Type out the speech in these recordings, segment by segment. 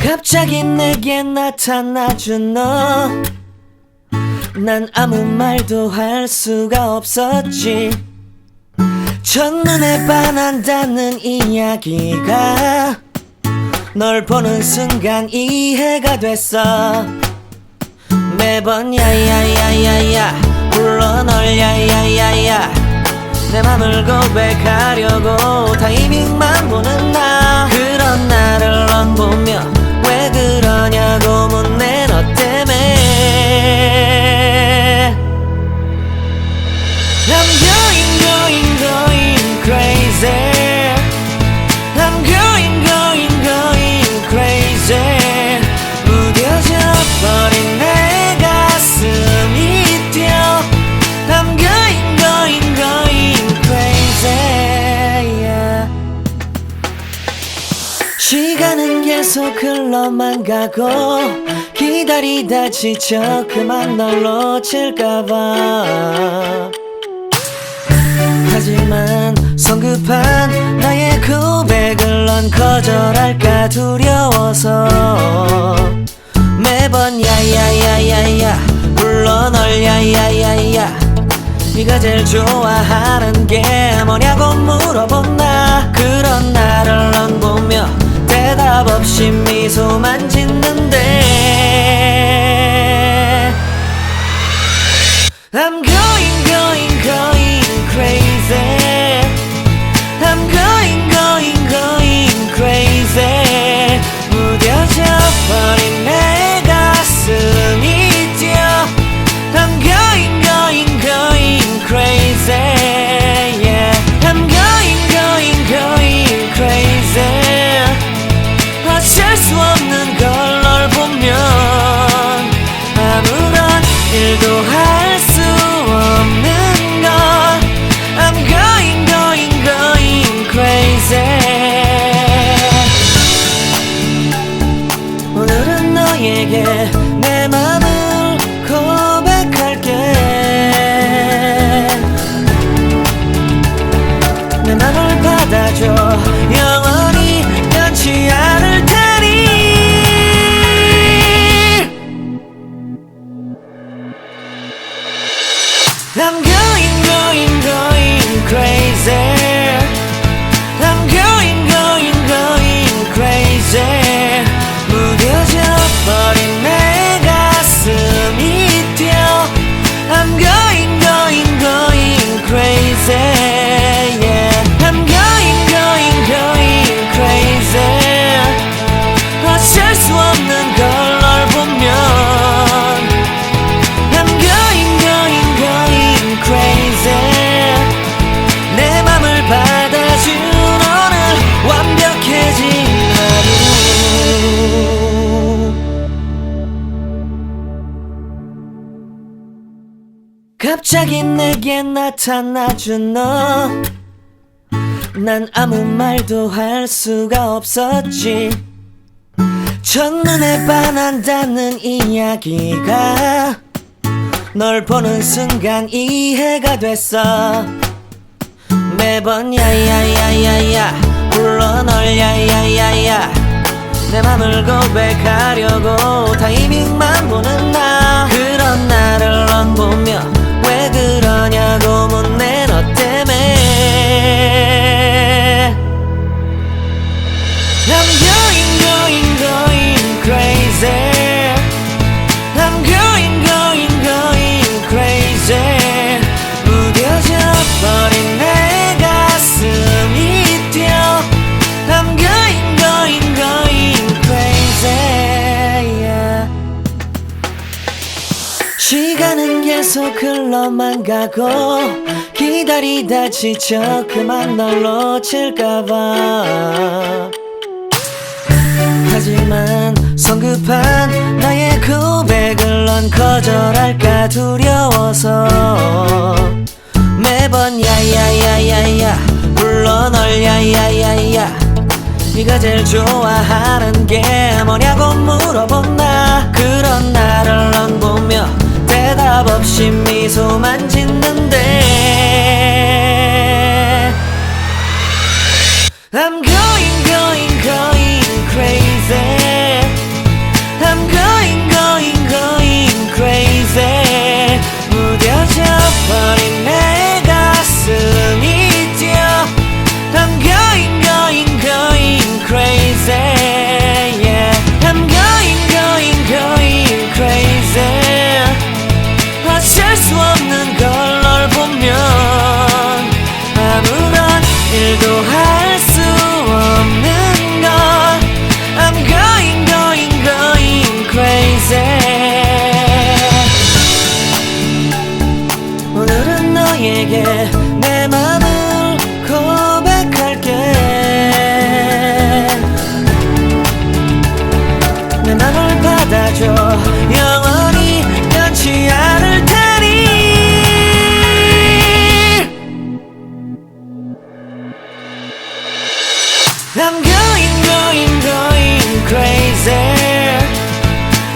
갑자기 내게 나타나준 너, 난 아무 말도 할 수가 없었지. 첫눈에 반한다는 이야기가 널 보는 순간 이해가 됐어. 매번 야야야야야 불러 널 야야야야, 내 맘을 고백하려고 타이밍만 보는 나. 그런 나를 넌 보며 왜 그러냐고 묻네. 너 때문에 I'm going crazy. I'm going crazy. 무뎌져 버린 내 가슴이 뛰어. I'm going crazy, yeah. 시간은 계속 흘러만 가고 기다리다 지쳐 그만 널 놓칠까봐. 하지만 성급한 나의 고백을 넌 거절할까 두려워서 매번 야야야야야 불러 널 야야야야. 네가 제일 좋아하는 게 뭐냐고 물어본 나. 그런 나를 넌 보며 대답 없이 미소만 짓는데 I'm going crazy. I'm going crazy. 무뎌져 버린 내 가슴이 뛰어. I'm going crazy, yeah. I'm going crazy. 어쩔 수 없는 걸 널 보면 아무런 일도 할 수 없는 걸. I'm going crazy. 오늘은 너에게 내 맘을 고백할게. 내 맘을 받아줘. 영원히 변치 않을 테니. I'm going crazy. I'm going crazy. 무뎌져 버린 내 가슴이 뛰어. I'm going crazy, yeah. I'm going crazy. 어쩔 수 없는 걸 널 보면 I'm going crazy. 내 맘을 받아준 오늘 완벽해진 하루. 갑자기 내게 나타나준 너, 난 아무 말도 할 수가 없었지. 첫눈에 반한다는 이야기가 널 보는 순간 이해가 됐어. 매번 야야야야야 불러 널 야야야야, 내 맘을 고백하려고 타이밍만 보는 나. 그런 나를 넌 보며 왜 그러냐고 묻네. 너 때문에 I'm going crazy. I'm going crazy. 무뎌져 버린 내 가슴이 뛰어. I'm going crazy, yeah. 시간은 계속 흘러만 가고 기다리다 지쳐 그만 널 놓칠까봐. 하지만 성급한 나의 고백을 넌 거절할까 두려워서 매번 야야야야야 불러 널 야야야야. 네가 제일 좋아하는 게 뭐냐고 물어본 나. 그런 나를 넌 보며 대답 없이 미소만 짓는데 I'm going crazy. 버린 내 가슴이 뛰어 I'm going going going crazy yeah I'm going going going crazy 어쩔 수 없는 걸 널 보면 아무런 일도 할 수 없는 걸 I'm going going going crazy 오늘은 너에게 내 맘을 고백할게 내 맘을 받아줘 영원히 변치 않을 테니 I'm going going going crazy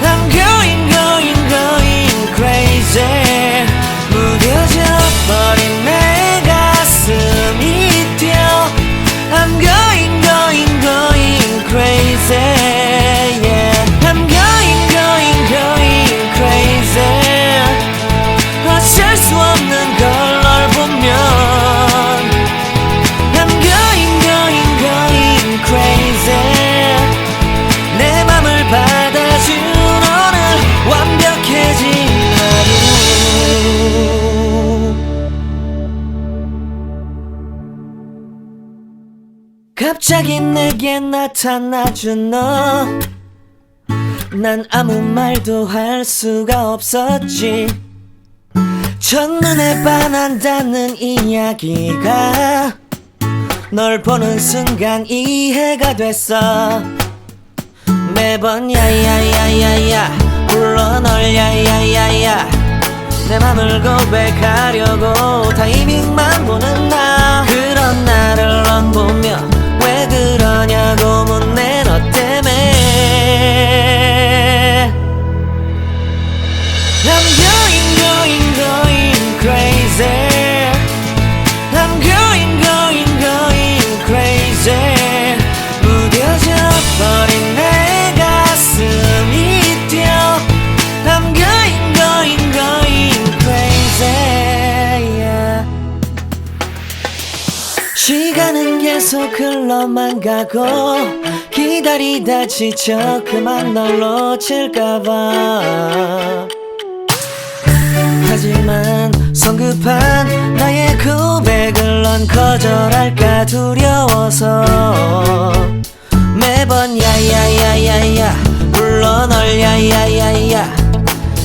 I'm going going going crazy 무뎌져 버린 내 가슴이 뛰어 I'm going going going crazy yeah I'm going going going crazy 어쩔 수 없는 걸 널 보면 I'm going going going crazy 내 맘을 받아준 오늘 완벽해진 하루 갑자기 내게 나타나준 너 난 아무 말도 할 수가 없었지 첫눈에 반한다는 이야기가 널 보는 순간 이해가 됐어 매번 야야야야야 불러 널 야야야야 내 맘을 고백하려고 타이밍만 보는 나 그런 나를 넌 보며 왜 그러냐고 묻네 너 때문에 I'm going going going crazy I'm going going going crazy 무뎌져 버린 내 가슴이 뛰어 I'm going going going crazy yeah. 시간은 계속 흘러만 가고 기다리다 지쳐 그만 널 놓칠까봐 하지만 성급한 나의 고백을 넌 거절할까 두려워서 매번 야야야야야 불러 널 야야야야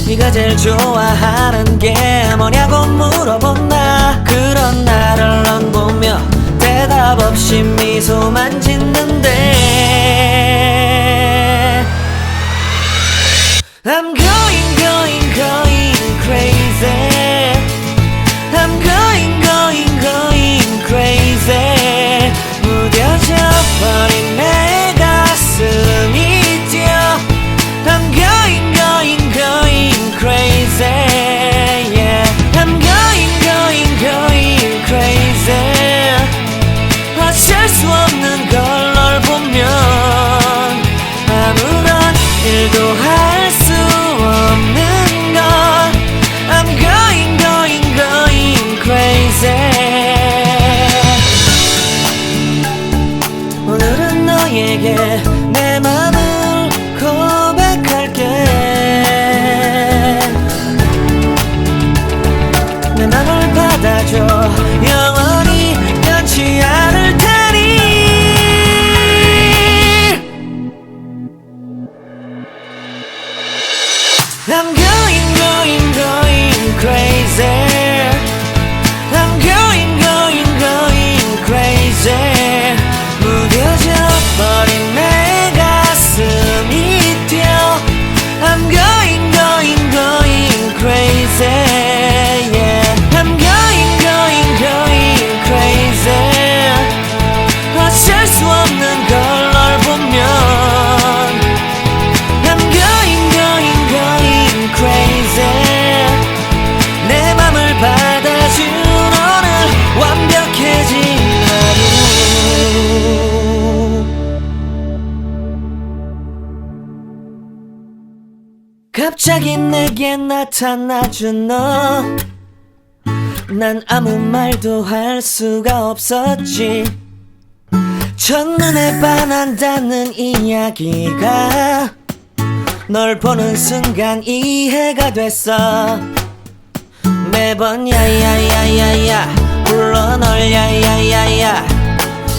네가 제일 좋아하는 게 뭐냐고 물어본 나 그런 나를 넌 보며 대답 없이 미소만 짓는데 I'm going going going crazy I'm going going going crazy 무뎌져 버린 내 가슴이 뛰어 I'm going going going crazy yeah I'm going going going crazy 어쩔 수 없는 걸 널 보면 아무런 일도 할 수 없는 걸 I'm going going going crazy 오늘은 너에게 내 맘을 고백할게 내 맘을 받아줘 영원히 변치 않을 테니 I'm going going going crazy I'm going going going crazy 무뎌져 버린 내 가슴이 뛰어 I'm going going going crazy yeah I'm going going going crazy 어쩔 수 없는 걸 널 보면 I'm going going going crazy 내 맘을 받아준 오늘 완벽해진 하루 갑자기 내게 나타나준 너 난 아무 말도 할 수가 없었지. 첫눈에 반한다는 이야기가 널 보는 순간 이해가 됐어. 매번 야야야야야 불러 널 야야야야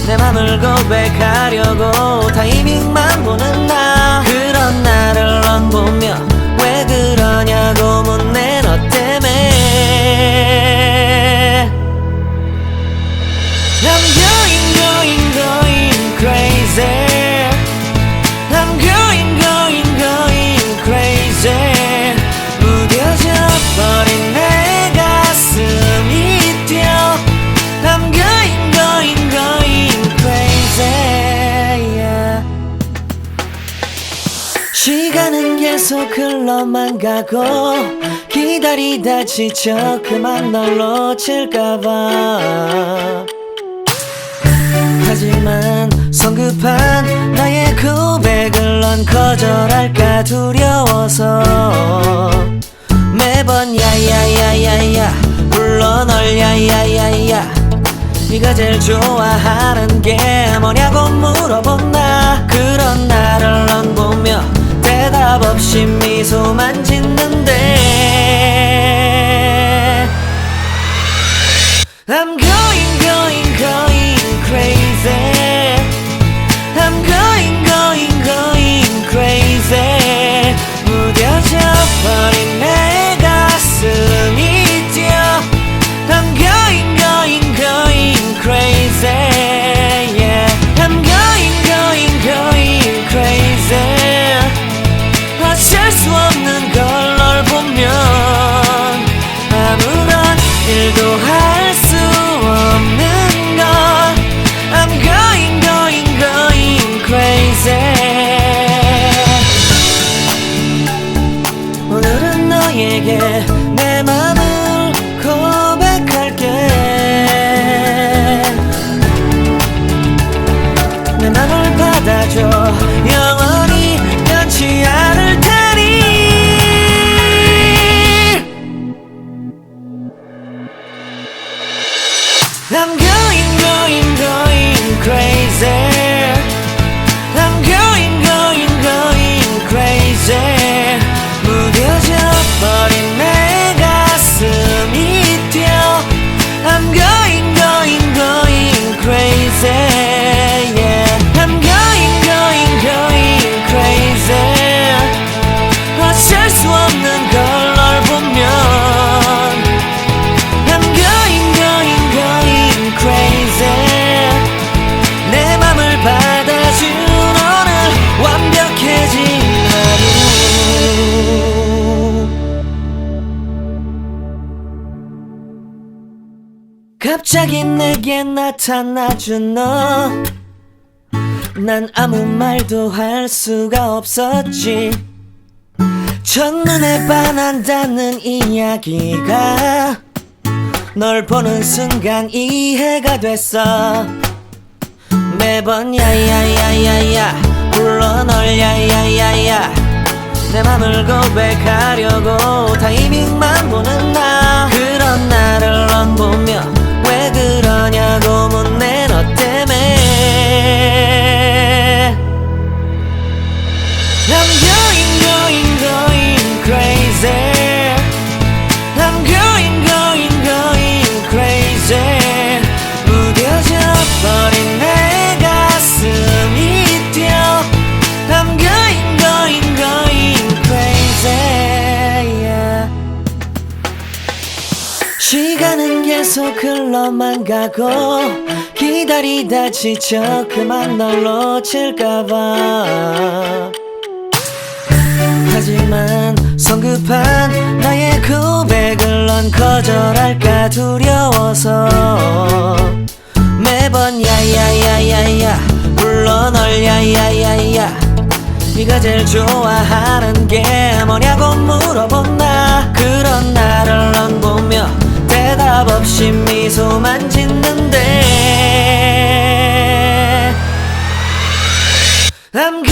내 맘을 고백하려고 타이밍만 보는 나. 그런 나를 넌 보며 왜 그러냐고 묻네 너 때문에. I'm going crazy. I'm going crazy. 무뎌져 버린 내 가슴이 뛰어. I'm going crazy, yeah. 시간은 계속 흘러만 가고 기다리다 지쳐 그만 널 놓칠까봐. 하지만 성급한 나의 고백을 넌 거절할까 두려워서 매번 야야야야야 불러 널 야야야야 네가 제일 좋아하는 게 뭐냐고 물어본 나. 그런 나를 넌 보며 대답 없이 미소만 짓는데 I'm going crazy. I'm going crazy. 무뎌져 버린 내 가슴이 뛰어. I'm going crazy, yeah. I'm going crazy. 어쩔 수 없는 걸 널 보면 아무런 일도 할 수 없는 걸. I'm going crazy. 오늘은 너에게 내 맘을 고백할게. 내 맘을 받아줘. 영원히 변치 않을 테니. I'm going crazy. I'm going crazy. 무뎌져 버린 내 가슴이 뛰어. I'm going crazy, yeah. I'm going crazy. 어쩔 수 없는 걸 널 보면 I'm going crazy. 내 맘을 받아준 오늘 완벽해진 하루. 갑자기 내게 나타나준 너. 난 아무 말도 할 수가 없었지. 첫눈에 반한다는 이야기가 널 보는 순간 이해가 됐어. 매번 야야야야야 불러 널 야야야야 내 맘을 고백하려고 타이밍만 보는 나. 그런 나를 넌 보며 왜 그러냐고 묻네 너 때문에. I'm going crazy. I'm going crazy. 무뎌져 버린 내 가슴이 뛰어. I'm going crazy, yeah. 시간은 계속 흘러만 가고 기다리다 지쳐 그만 널 놓칠까봐. 하지만 성급한 나의 고백을 넌 거절할까 두려워서 매번 야야야야야 불러 널 야야야야 네가 제일 좋아하는 게 뭐냐고 물어본 나. 그런 나를 넌 보며 대답 없이 미소만 짓는데 I'm